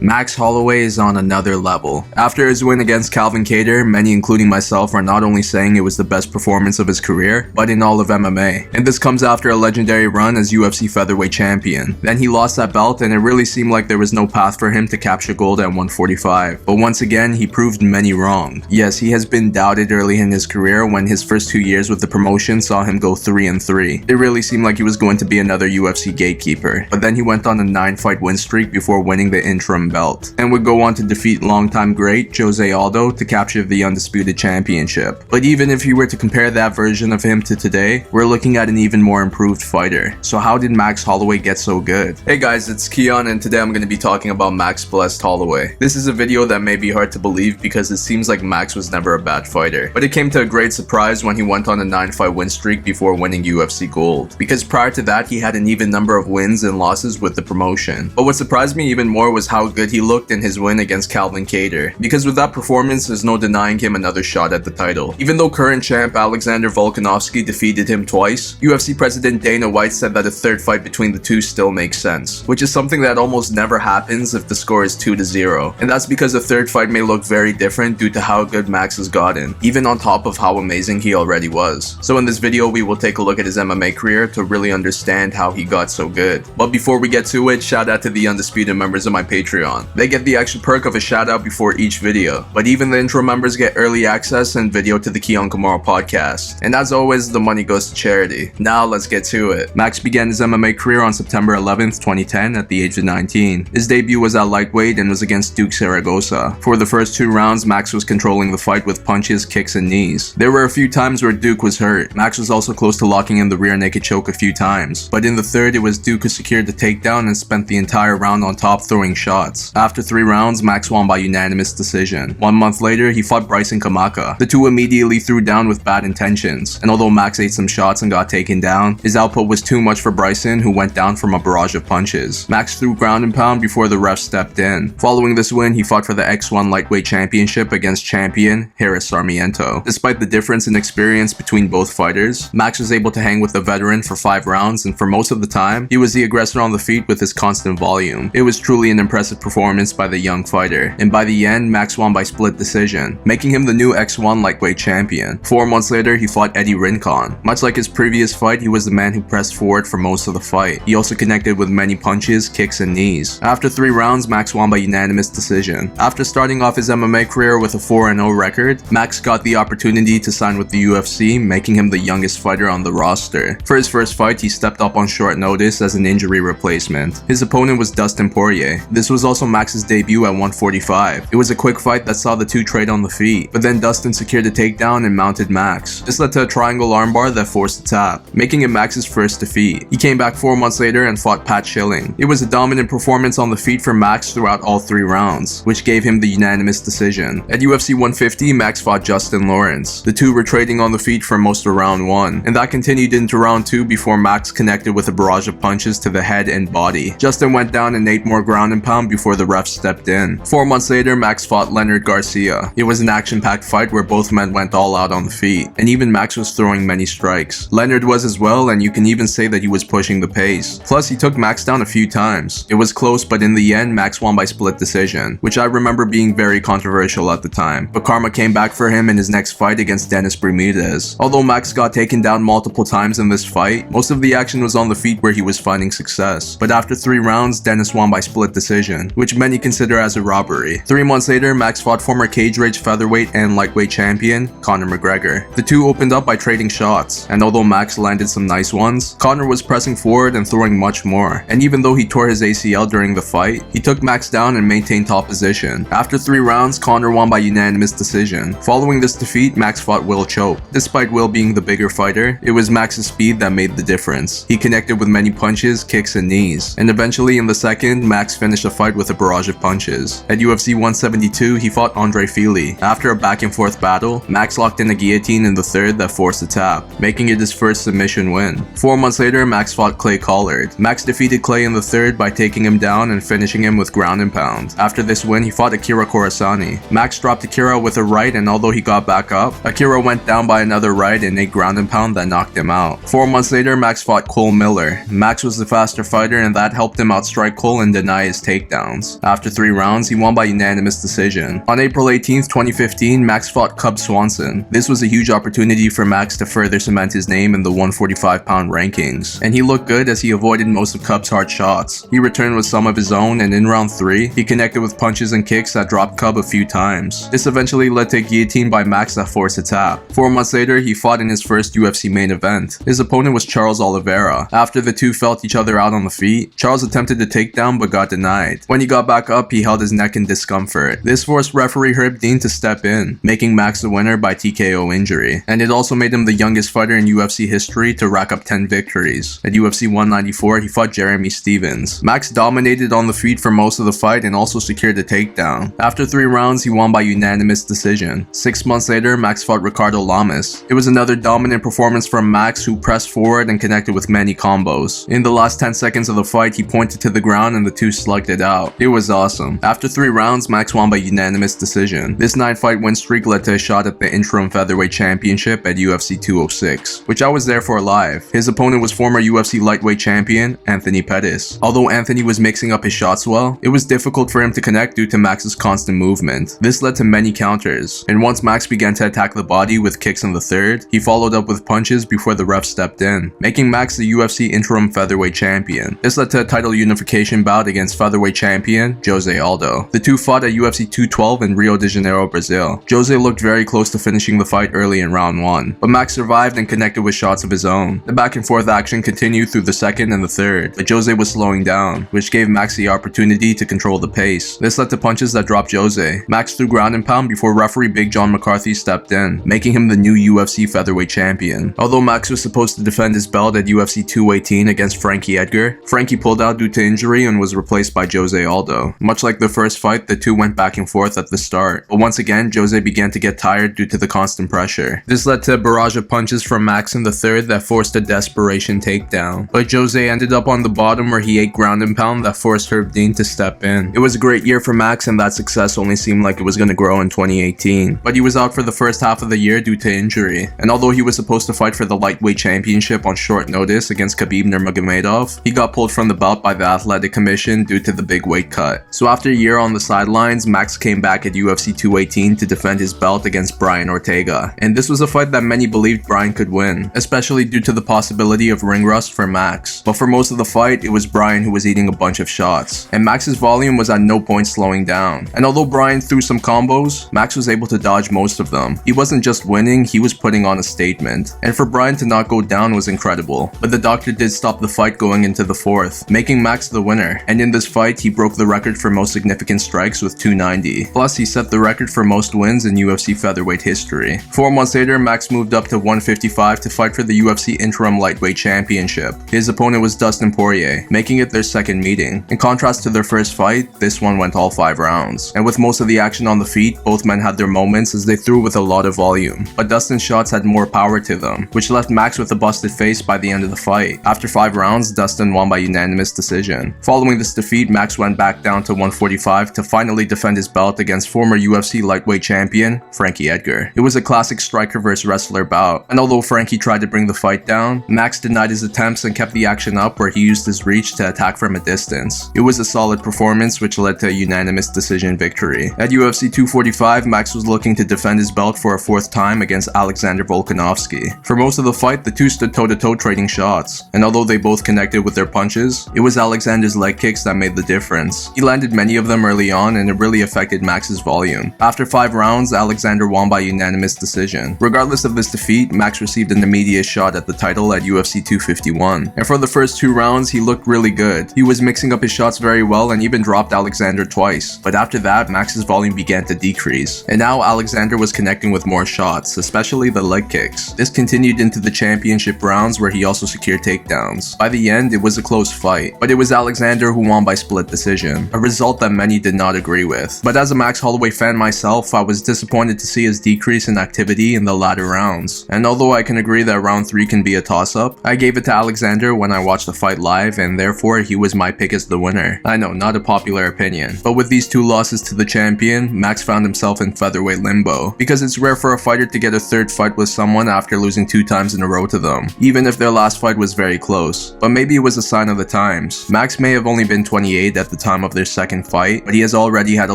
Max Holloway is on another level. After his win against Kattar, many including myself are not only saying it was the best performance of his career, but in all of MMA. And this comes after a legendary run as UFC featherweight champion. Then he lost that belt and it really seemed like there was no path for him to capture gold at 145. But once again, he proved many wrong. Yes, he has been doubted early in his career when his first 2 years with the promotion saw him go 3-3. It really seemed like he was going to be another UFC gatekeeper. But then he went on a 9-fight win streak before winning the interim belt, and would go on to defeat longtime great Jose Aldo to capture the undisputed championship. But even if you were to compare that version of him to today, we're looking at an even more improved fighter. So how did Max Holloway get so good? Hey guys, it's Kiiyon and today I'm going to be talking about Max Blessed Holloway. This is a video that may be hard to believe because it seems like Max was never a bad fighter, but it came to a great surprise when he went on a 9-fight win streak before winning UFC gold, because prior to that he had an even number of wins and losses with the promotion. But what surprised me even more was how good he looked in his win against Kattar, because with that performance there's no denying him another shot at the title. Even though current champ Alexander Volkanovski defeated him twice, UFC President Dana White said that a third fight between the two still makes sense, which is something that almost never happens if the score is 2-0, and that's because a third fight may look very different due to how good Max has gotten, even on top of how amazing he already was. So in this video we will take a look at his MMA career to really understand how he got so good. But before we get to it, shout out to the undisputed members of my Patreon. They get the extra perk of a shout out before each video, but even the intro members get early access and video to the Kiiyon podcast. And as always, the money goes to charity. Now let's get to it. Max began his MMA career on September 11th, 2010 at the age of 19. His debut was at lightweight and was against Duke Zaragoza. For the first 2 rounds, Max was controlling the fight with punches, kicks, and knees. There were a few times where Duke was hurt. Max was also close to locking in the rear naked choke a few times, but in the third it was Duke who secured the takedown and spent the entire round on top throwing shots. After 3 rounds, Max won by unanimous decision. 1 month later, he fought Bryson Kamaka. The two immediately threw down with bad intentions, and although Max ate some shots and got taken down, his output was too much for Bryson, who went down from a barrage of punches. Max threw ground and pound before the ref stepped in. Following this win, he fought for the X1 lightweight championship against champion Harris Sarmiento. Despite the difference in experience between both fighters, Max was able to hang with the veteran for 5 rounds, and for most of the time, he was the aggressor on the feet with his constant volume. It was truly an impressive performance by the young fighter, and by the end, Max won by split decision, making him the new X1 lightweight champion. 4 months later, he fought Eddie Rincon. Much like his previous fight, he was the man who pressed forward for most of the fight. He also connected with many punches, kicks, and knees. After 3 rounds, Max won by unanimous decision. After starting off his MMA career with a 4-0 record, Max got the opportunity to sign with the UFC, making him the youngest fighter on the roster. For his first fight, he stepped up on short notice as an injury replacement. His opponent was Dustin Poirier. This was also Max's debut at 145. It was a quick fight that saw the two trade on the feet, but then Dustin secured a takedown and mounted Max. This led to a triangle armbar that forced a tap, making it Max's first defeat. He came back 4 months later and fought Pat Schilling. It was a dominant performance on the feet for Max throughout all 3 rounds, which gave him the unanimous decision. At UFC 150, Max fought Justin Lawrence. The two were trading on the feet for most of round 1, and that continued into round 2 before Max connected with a barrage of punches to the head and body. Justin went down and ate more ground and pound before the ref stepped in. 4 months later, Max fought Leonard Garcia. It was an action-packed fight where both men went all out on the feet, and even Max was throwing many strikes. Leonard was as well, and you can even say that he was pushing the pace. Plus, he took Max down a few times. It was close, but in the end, Max won by split decision, which I remember being very controversial at the time. But karma came back for him in his next fight against Dennis Bermudez. Although Max got taken down multiple times in this fight, most of the action was on the feet where he was finding success. But after 3 rounds, Dennis won by split decision, which many consider as a robbery. 3 months later, Max fought former Cage Rage featherweight and lightweight champion Conor McGregor. The two opened up by trading shots, and although Max landed some nice ones, Conor was pressing forward and throwing much more. And even though he tore his ACL during the fight, he took Max down and maintained top position. After 3 rounds, Conor won by unanimous decision. Following this defeat, Max fought Will Chope. Despite Will being the bigger fighter, it was Max's speed that made the difference. He connected with many punches, kicks, and knees, and eventually in the second, Max finished the fight with a barrage of punches. At UFC 172, he fought Andre Fili. After a back and forth battle, Max locked in a guillotine in the third that forced a tap, making it his first submission win. 4 months later, Max fought Clay Collard. Max defeated Clay in the third by taking him down and finishing him with ground and pound. After this win, he fought Akira Corassani. Max dropped Akira with a right, and although he got back up, Akira went down by another right and ate ground and pound that knocked him out. 4 months later, Max fought Cole Miller. Max was the faster fighter, and that helped him outstrike Cole and deny his takedown. takedowns. After 3 rounds, he won by unanimous decision. On April 18, 2015, Max fought Cub Swanson. This was a huge opportunity for Max to further cement his name in the 145-pound rankings, and he looked good as he avoided most of Cub's hard shots. He returned with some of his own, and in round 3, he connected with punches and kicks that dropped Cub a few times. This eventually led to a guillotine by Max that forced a tap. 4 months later, he fought in his first UFC main event. His opponent was Charles Oliveira. After the two felt each other out on the feet, Charles attempted to take down but got denied. When he got back up, he held his neck in discomfort. This forced referee Herb Dean to step in, making Max the winner by TKO injury. And it also made him the youngest fighter in UFC history to rack up 10 victories. At UFC 194, he fought Jeremy Stevens. Max dominated on the feet for most of the fight and also secured a takedown. After 3 rounds, he won by unanimous decision. 6 months later, Max fought Ricardo Lamas. It was another dominant performance from Max, who pressed forward and connected with many combos. In the last 10 seconds of the fight, he pointed to the ground and the two slugged it out. It was awesome. After 3 rounds, Max won by unanimous decision. This 9-fight win streak led to a shot at the interim featherweight championship at UFC 206, which I was there for live. His opponent was former UFC lightweight champion Anthony Pettis. Although Anthony was mixing up his shots well, it was difficult for him to connect due to Max's constant movement. This led to many counters, and once Max began to attack the body with kicks in the third, he followed up with punches before the ref stepped in, making Max the UFC interim featherweight champion. This led to a title unification bout against featherweight champion Jose Aldo. The two fought at UFC 212 in Rio de Janeiro, Brazil. Jose looked very close to finishing the fight early in round 1, but Max survived and connected with shots of his own. The back and forth action continued through the second and the third, but Jose was slowing down, which gave Max the opportunity to control the pace. This led to punches that dropped Jose. Max threw ground and pound before referee Big John McCarthy stepped in, making him the new UFC featherweight champion. Although Max was supposed to defend his belt at UFC 218 against Frankie Edgar, Frankie pulled out due to injury and was replaced by Jose Aldo. Much like the first fight, the two went back and forth at the start, but once again, Jose began to get tired due to the constant pressure. This led to a barrage of punches from Max in the third that forced a desperation takedown, but Jose ended up on the bottom where he ate ground and pound that forced Herb Dean to step in. It was a great year for Max, and that success only seemed like it was going to grow in 2018, but he was out for the first half of the year due to injury, and although he was supposed to fight for the lightweight championship on short notice against Khabib Nurmagomedov, he got pulled from the bout by the Athletic Commission due to the big weight cut. So after a year on the sidelines, Max came back at UFC 218 to defend his belt against Brian Ortega, and this was a fight that many believed Brian could win, especially due to the possibility of ring rust for Max. But for most of the fight, it was Brian who was eating a bunch of shots, and Max's volume was at no point slowing down. And although Brian threw some combos, Max was able to dodge most of them. He wasn't just winning, he was putting on a statement, and for Brian to not go down was incredible. But the doctor did stop the fight going into the fourth, making Max the winner, and in this fight, he broke the record for most significant strikes with 290. Plus, he set the record for most wins in UFC featherweight history. 4 months later, Max moved up to 155 to fight for the UFC interim lightweight championship. His opponent was Dustin Poirier, making it their second meeting. In contrast to their first fight, this one went all 5 rounds, and with most of the action on the feet, both men had their moments as they threw with a lot of volume, but Dustin's shots had more power to them, which left Max with a busted face by the end of the fight. After 5 rounds, Dustin won by unanimous decision. Following this defeat, Max went back down to 145 to finally defend his belt against former UFC lightweight champion Frankie Edgar. It was a classic striker versus wrestler bout, and although Frankie tried to bring the fight down, Max denied his attempts and kept the action up where he used his reach to attack from a distance. It was a solid performance which led to a unanimous decision victory. At UFC 245, Max was looking to defend his belt for a 4th time against Alexander Volkanovski. For most of the fight, the two stood toe-to-toe trading shots, and although they both connected with their punches, it was Alexander's leg kicks that made the difference. He landed many of them early on, and it really affected Max's volume. After 5 rounds, Alexander won by unanimous decision. Regardless of this defeat, Max received an immediate shot at the title at UFC 251, and for the first 2 rounds, he looked really good. He was mixing up his shots very well and even dropped Alexander twice, but after that, Max's volume began to decrease, and now Alexander was connecting with more shots, especially the leg kicks. This continued into the championship rounds where he also secured takedowns. By the end, it was a close fight, but it was Alexander who won by split decision, a result that many did not agree with. But as a Max Holloway fan myself, I was disappointed to see his decrease in activity in the latter rounds, and although I can agree that round 3 can be a toss-up, I gave it to Alexander when I watched the fight live, and therefore he was my pick as the winner. I know, not a popular opinion, but with these 2 losses to the champion, Max found himself in featherweight limbo, because it's rare for a fighter to get a 3rd fight with someone after losing 2 times in a row to them, even if their last fight was very close. But maybe it was a sign of the times. Max may have only been 28 at the time of their second fight, but he has already had a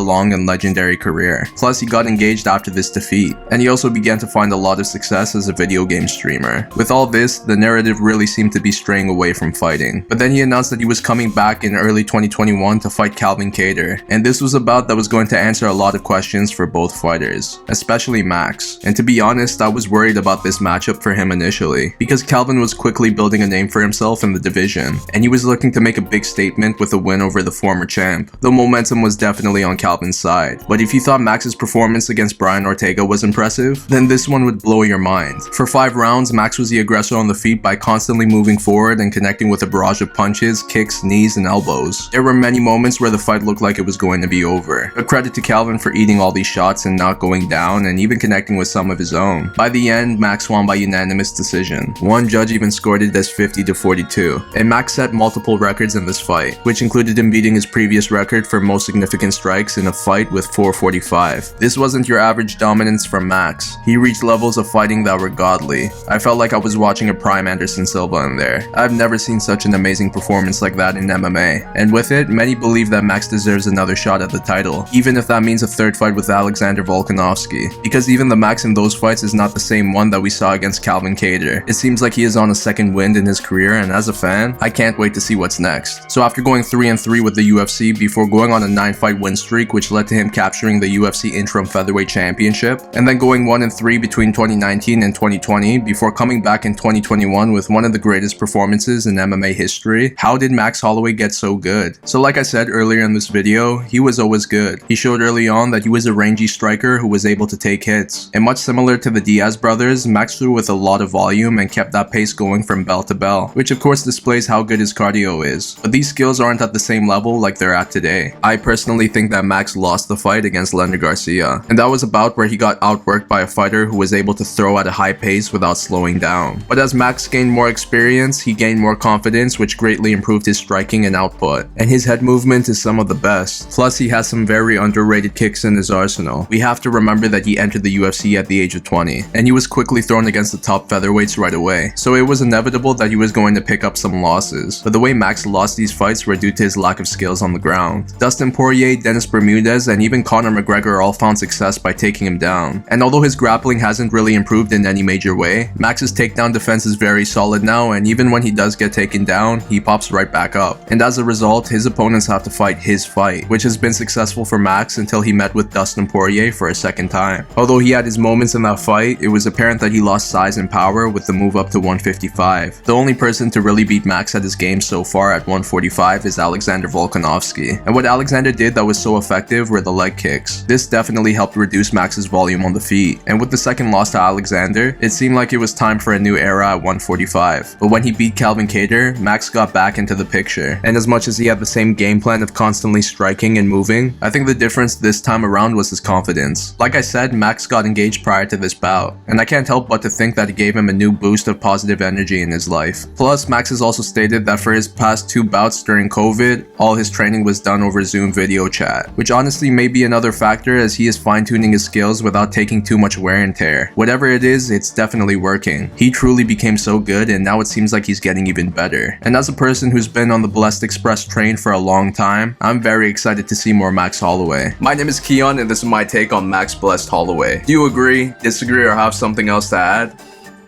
long and legendary career. Plus, he got engaged after this defeat, and he also began to find a lot of success as a video game streamer. With all this, the narrative really seemed to be straying away from fighting. But then he announced that he was coming back in early 2021 to fight Calvin Kattar, and this was a bout that was going to answer a lot of questions for both fighters, especially Max. And to be honest, I was worried about this matchup for him initially, because Calvin was quickly building a name for himself in the division, and he was looking to make a big statement with a win over the former champ. The momentum was definitely on Calvin's side, but if you thought Max's performance against Brian Ortega was impressive, then this one would blow your mind. For 5 rounds, Max was the aggressor on the feet by constantly moving forward and connecting with a barrage of punches, kicks, knees, and elbows. There were many moments where the fight looked like it was going to be over, but credit to Calvin for eating all these shots and not going down, and even connecting with some of his own. By the end, Max won by unanimous decision. One judge even scored it as 50-42, and Max set multiple records in this fight, which included him beating his previous record for most significant strikes in a fight with 445. This wasn't your average dominance from Max. He reached levels of fighting that were godly. I felt like I was watching a prime Anderson Silva in there. I've never seen such an amazing performance like that in MMA, and with it, many believe that Max deserves another shot at the title, even if that means a third fight with Alexander Volkanovski, because even the Max in those fights is not the same one that we saw against Calvin Kattar. It seems like he is on a second wind in his career, and as a fan, I can't wait to see what's next. So after going 3-3 with the UFC before going on a 9-fight win streak, which led to him capturing the UFC interim featherweight championship, and then going 1-3 between 2019 and 2020 before coming back in 2021 with one of the greatest performances in MMA history, how did Max Holloway get so good? So like I said earlier in this video, he was always good. He showed early on that he was a rangy striker who was able to take hits, and much similar to the Diaz brothers, Max threw with a lot of volume and kept that pace going from bell to bell, which of course displays how good his cardio is. But these skills aren't at the same level like they're at today. I personally think that Max lost the fight against Leonard Garcia, and that was a bout where he got outworked by a fighter who was able to throw at a high pace without slowing down. But as Max gained more experience, he gained more confidence, which greatly improved his striking and output, and his head movement is some of the best. Plus, he has some very underrated kicks in his arsenal. We have to remember that he entered the UFC at the age of 20, and he was quickly thrown against the top featherweights right away, so it was inevitable that he was going to pick up some losses. But the way Max lost these fights were due to his lack of skills on the ground. Dustin Poirier, Dennis Bermudez, and even Conor McGregor all found success by taking him down. And although his grappling hasn't really improved in any major way, Max's takedown defense is very solid now, and even when he does get taken down, he pops right back up. And as a result, his opponents have to fight his fight, which has been successful for Max until he met with Dustin Poirier for a second time. Although he had his moments in that fight, it was apparent that he lost size and power with the move up to 155. The only person to really beat Max at his game so far at 145 is Alexander Volkanovski. And what Alexander did that was so effective were the leg kicks. This definitely helped reduce Max's volume on the feet. And with the second loss to Alexander, it seemed like it was time for a new era at 145. But when he beat Calvin Kattar, Max got back into the picture. And as much as he had the same game plan of constantly striking and moving, I think the difference this time around was his confidence. Like I said, Max got engaged prior to this bout, and I can't help but to think that it gave him a new boost of positive energy in his life. Plus, Max has also stated that for his past 2 bouts during COVID, all his training was done over Zoom video chat, which honestly may be another factor as he is fine-tuning his skills without taking too much wear and tear. Whatever it is, it's definitely working. He truly became so good, and now it seems like he's getting even better. And as a person who's been on the Blessed Express train for a long time, I'm very excited to see more Max Holloway. My name is Kiiyon, and this is my take on Max Blessed Holloway. Do you agree, disagree, or have something else to add?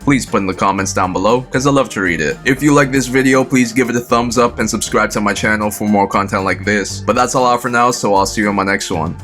Please put in the comments down below, cause I love to read it. If you like this video, please give it a thumbs up and subscribe to my channel for more content like this. But that's all out for now, so I'll see you on my next one.